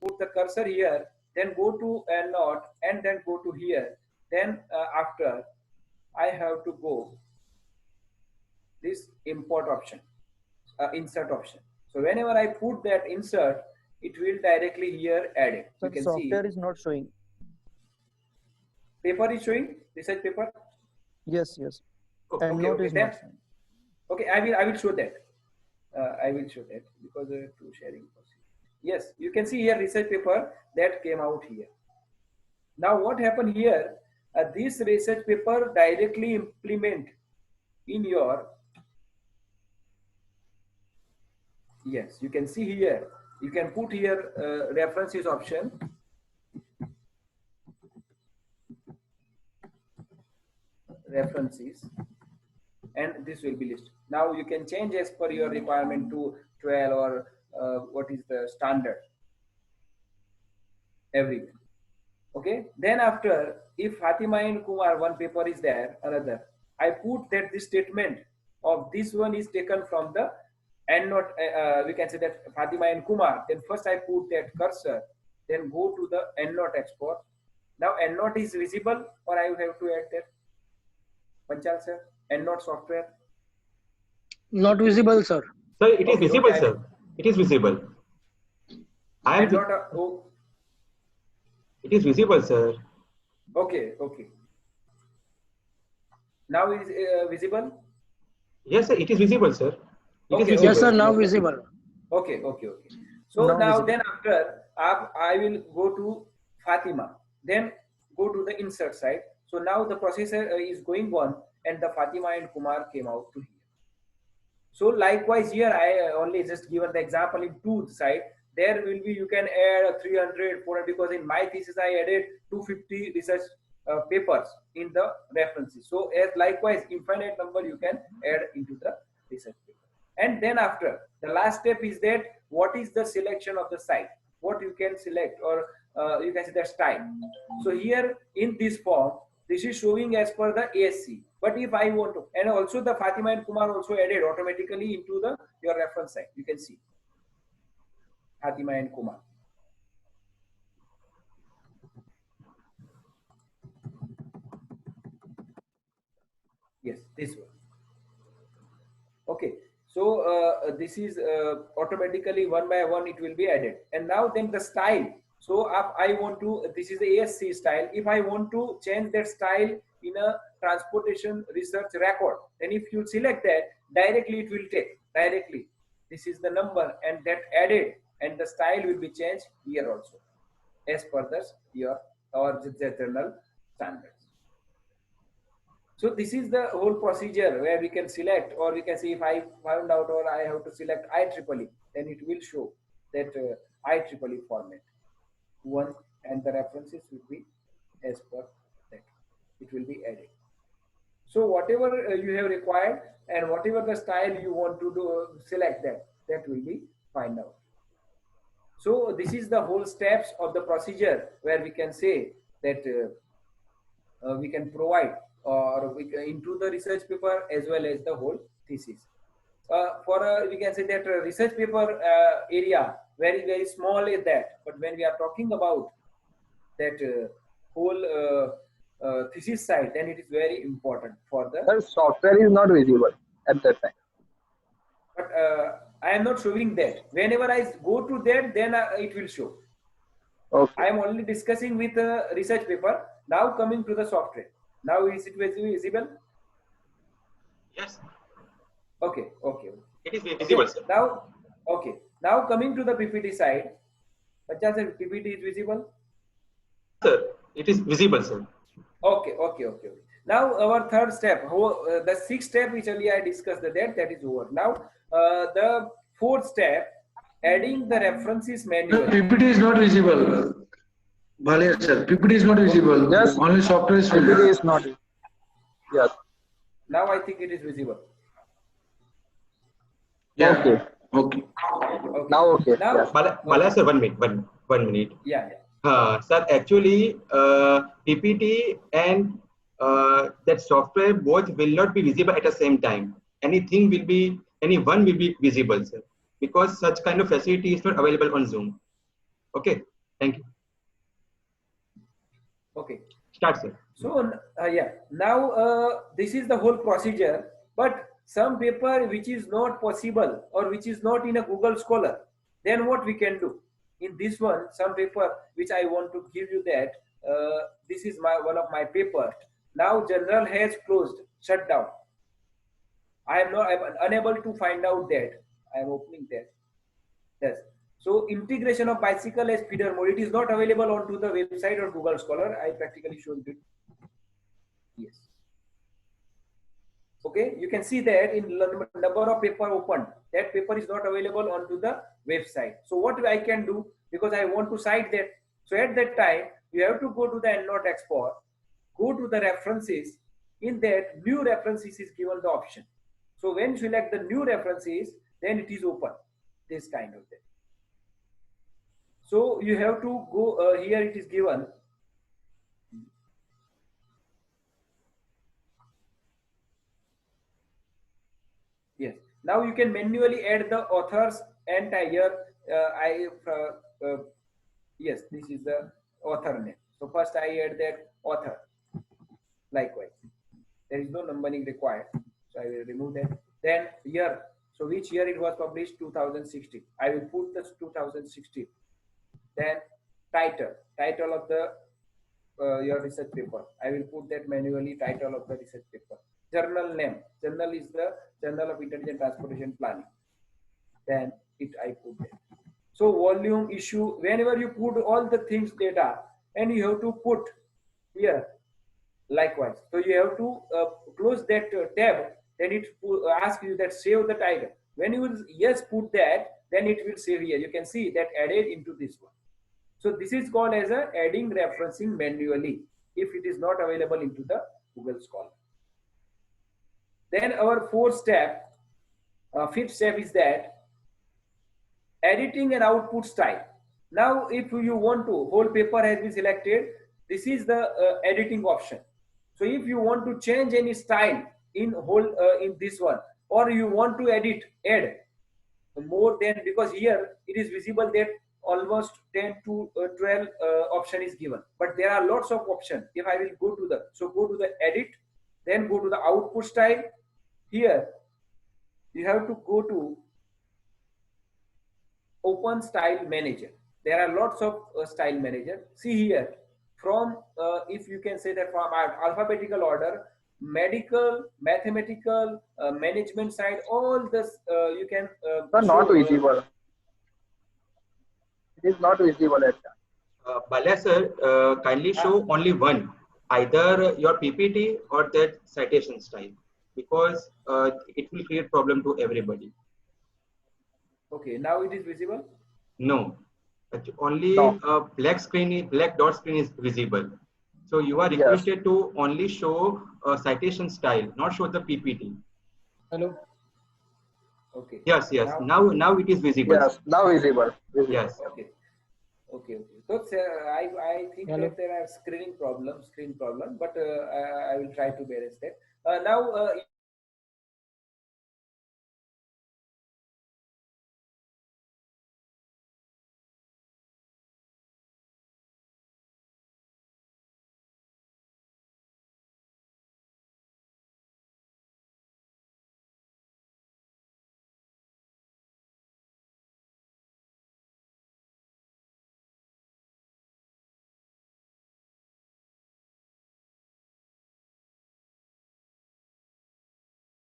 put the cursor here, then go to EndNote and then go to here. Then after I have to go this import option, insert option. So whenever I put that insert, it will directly here add it. So you can software see is not showing. paper is showing, research paper. Yes, yes. Okay, EndNote okay, is then not showing. okay, I will show that. I will show that because to sharing. Yes, you can see here research paper that came out here. Now what happened here? This research paper directly implement in your, yes, you can see here. You can put here references option. References, and this will be listed. Now you can change as per your requirement to 12 or what is the standard everywhere. Okay, then after, if Fatima and Kumar one paper is there, another, I put that this statement of this one is taken from the EndNote. We can say that Fatima and Kumar. Then first I put that cursor, then go to the EndNote export. Now EndNote is visible, or I have to add that. Panchal sir, EndNote software. Not visible, sir. Sir, it is Okay, visible, okay. sir. It is visible. EndNote. Oh, it is visible, sir. okay, okay. Now is visible? Yes, sir. It is visible, sir. It Okay, is visible. Yes, sir. Now visible. Okay, okay, okay. So now then after I will go to Fatima, then go to the insert side. So now the processor is going on, and the Fatima and Kumar came out to here. So likewise here I only just given the example in two side. There will be, you can add 300, 400, because in my thesis I added 250 research papers in the references. So as likewise infinite number you can add into the research paper. And then after, the last step is that what is the selection of the site, what you can select, or you can see the style. So here in this form, this is showing as per the ASC. But if I want to, and also the Fatima and Kumar also added automatically into the your reference site. You can see Fatima and Kumar. Yes, this one. Okay. So this is automatically one by one it will be added. And now then the style. So if I want to, this is the ASC style. If I want to change that style in a transportation research record, then if you select that, directly it will take directly. This is the number and that added, and the style will be changed here also as per the your or the general standards. So this is the whole procedure where we can select, or we can see if I found out or I have to select IEEE, then it will show that IEEE format one, and the references will be as per that. It will be added. So whatever you have required and whatever the style you want to do, select that will be find out. So this is the whole steps of the procedure where we can say that we can provide or we can, into the research paper as well as the whole thesis. For we can say that research paper area very small is that, but when we are talking about that whole thesis side, then it is very important for the. Sir, software is not visible at that time. But I am not showing that. Whenever I go to that, then it will show. Okay. I am only discussing with research paper. Now coming to the software. Now is it visible? Yes. Okay. It is visible, Okay. sir. Now, okay. Now coming to the PPT side. Bachcha sir, PPT is visible? Sir, it is visible, sir. Okay. Now our third step, the sixth step which earlier I discussed that is over. Now the fourth step, adding the references manually. PPT is not visible. Bhalia sir, PPT is not visible. Yes. Only software is PPT visible. is not. Yes. Now I think it is visible. Yeah. Okay. Okay. Okay. Now okay. Now, Yes. Bala sir, 1 minute. One minute. Yeah. Sir, actually, PPT and that software both will not be visible at the same time. Any one will be visible, sir, because such kind of facility is not available on Zoom. Okay. Thank you. Okay. Start, sir. So yeah, now this is the whole procedure. But some paper which is not possible or which is not in a Google Scholar, then what we can do? In this one, some paper which I want to give you that this is one of my paper. Now journal has closed, shut down. I'm unable to find out that. I am opening that. Yes. So integration of bicycle as feeder mode, it is not available onto the website or Google Scholar. I practically showed it. Yes. Okay, you can see that in number of paper opened, that paper is not available onto the website. So what I can do, because I want to cite that, so at that time you have to go to the EndNote export, go to the references. In that, new references is given the option. So when you select the new references, then it is open, this kind of thing. So you have to go here, it is given. Yes. Now you can manually add the authors and here yes, this is the author name. So first I add that author. Likewise, there is no numbering required, so I will remove that. Then year. So which year it was published? 2016. I will put this 2016. Then title of the your research paper. I will put that manually, title of the research paper. Journal name. Journal is the Journal of Intelligent Transportation Planning. Then I put that. So volume, issue, whenever you put all the things data, and you have to put here likewise. So you have to close that tab. Then it asks you that save the title. When you will yes put that, then it will save here. You can see that added into this one. So this is called as a adding referencing manually if it is not available into the Google Scholar. Then our fifth step is that editing and output style. Now if you want to, whole paper has been selected, this is the editing option. So if you want to change any style in in this one, or you want to add more than, because here it is visible that almost 10 to 12 option is given, but there are lots of options. If I will go to the edit, then go to the output style. Here you have to go to open style manager. There are lots of style manager. See here from if you can say that from alphabetical order, medical, mathematical, management side, all this you can Sir, not visible. It is not visible at that. Balya sir, kindly show only one, either your PPT or that citation style, because it will create problem to everybody. Okay, now it is visible. No, only No. black dot screen is visible. So you are Yes. requested to only show citation style, not show the PPT. Hello. Okay. Yes, yes. Now it is visible. Yes, now visible. Yes. Okay. Okay. So I think Hello. that there are screen problem, but I will try to manage that. Now